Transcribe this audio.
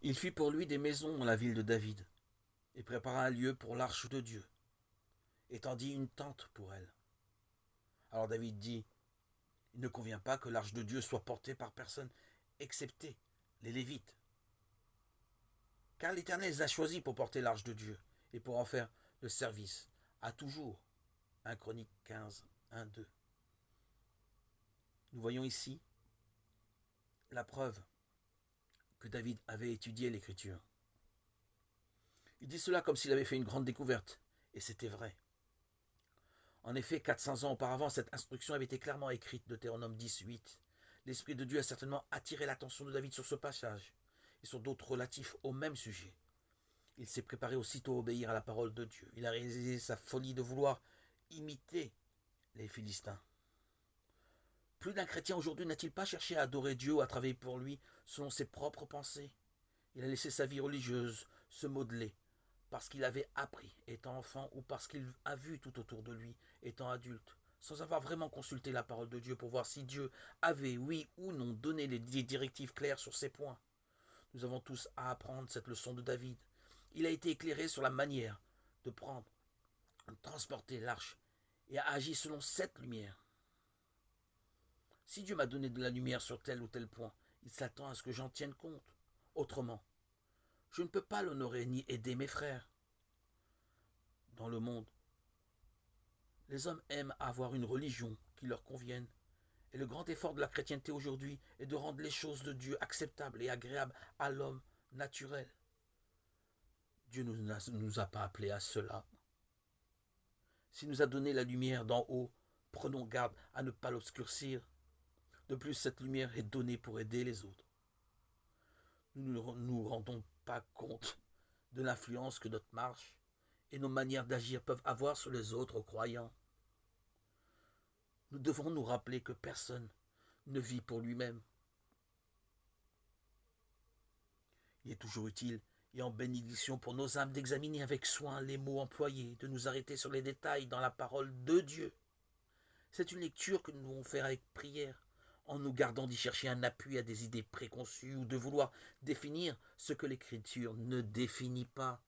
Il fit pour lui des maisons dans la ville de David, et prépara un lieu pour l'arche de Dieu, et tendit une tente pour elle. Alors David dit, il ne convient pas que l'arche de Dieu soit portée par personne, excepté les Lévites. Car l'Éternel les a choisis pour porter l'arche de Dieu, et pour en faire le service, à toujours. 1 Chronique 15, 1, 2. Nous voyons ici la preuve que David avait étudié l'Écriture. Il dit cela comme s'il avait fait une grande découverte, et c'était vrai. En effet, 400 ans auparavant, cette instruction avait été clairement écrite, Deutéronome 10, 8. L'Esprit de Dieu a certainement attiré l'attention de David sur ce passage, et sur d'autres relatifs au même sujet. Il s'est préparé aussitôt à obéir à la parole de Dieu. Il a réalisé sa folie de vouloir imiter les Philistins. Plus d'un chrétien aujourd'hui n'a-t-il pas cherché à adorer Dieu ou à travailler pour lui selon ses propres pensées? Il a laissé sa vie religieuse se modeler parce qu'il avait appris étant enfant ou parce qu'il a vu tout autour de lui étant adulte, sans avoir vraiment consulté la parole de Dieu pour voir si Dieu avait, oui ou non, donné des directives claires sur ces points. Nous avons tous à apprendre cette leçon de David. Il a été éclairé sur la manière de prendre, de transporter l'arche et a agi selon cette lumière. Si Dieu m'a donné de la lumière sur tel ou tel point, il s'attend à ce que j'en tienne compte. Autrement, je ne peux pas l'honorer ni aider mes frères. Dans le monde, les hommes aiment avoir une religion qui leur convienne. Et le grand effort de la chrétienté aujourd'hui est de rendre les choses de Dieu acceptables et agréables à l'homme naturel. Dieu ne nous a pas appelés à cela. S'il nous a donné la lumière d'en haut, prenons garde à ne pas l'obscurcir. De plus, cette lumière est donnée pour aider les autres. Nous ne nous rendons pas compte de l'influence que notre marche et nos manières d'agir peuvent avoir sur les autres croyants. Nous devons nous rappeler que personne ne vit pour lui-même. Il est toujours utile et en bénédiction pour nos âmes d'examiner avec soin les mots employés, de nous arrêter sur les détails dans la parole de Dieu. C'est une lecture que nous devons faire avec prière, en nous gardant d'y chercher un appui à des idées préconçues ou de vouloir définir ce que l'Écriture ne définit pas.